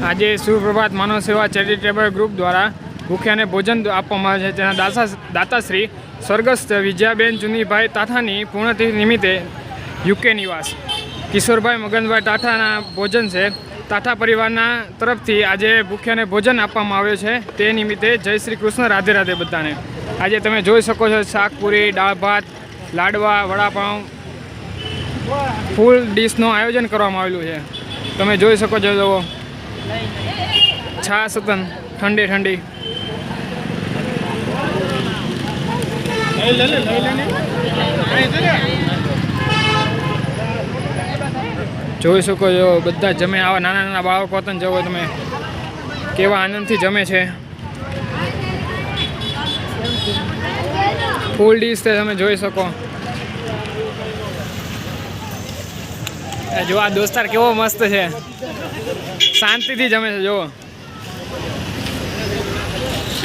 આજે સુપ્રભાત માનવ સેવા charitable group દ્વારા ભૂખ્યાને ભોજન આપવામાં આવે છે। તેના દાતાશ્રી સ્વર્ગસ્થ વિજયાબેન ચુનીભાઈ તાઠાની પૂર્ણતિથિ નિમિત્તે યુકે નિવાસ કિશોરભાઈ મગનભાઈ તાઠાના ભોજન છે। તાઠા પરિવારના તરફથી આજે ભૂખ્યાને ભોજન આપવામાં આવ્યો છે। તે નિમિત્તે જય શ્રી કૃષ્ણ, રાધે રાધે બધાને। આજે તમે જોઈ શકો છો શાકપુરી, દાળ ભાત, લાડવા, વડાપાઉં, ફૂલ ડીશનું આયોજન કરવામાં આવેલું છે। તમે જોઈ શકો છો, જુઓ છાશ હતું ઠંડી ઠંડી। જોઈ શકો છો બધા જમે, આવા નાના નાના બાળકો હતા જવો તમે કેવા આનંદથી જમે છે। ફૂલ ડીશ છે, તમે જોઈ શકો। જો આ દોસ્તાર કેવો મસ્ત છે, શાંતિથી જમે છે, જુઓ।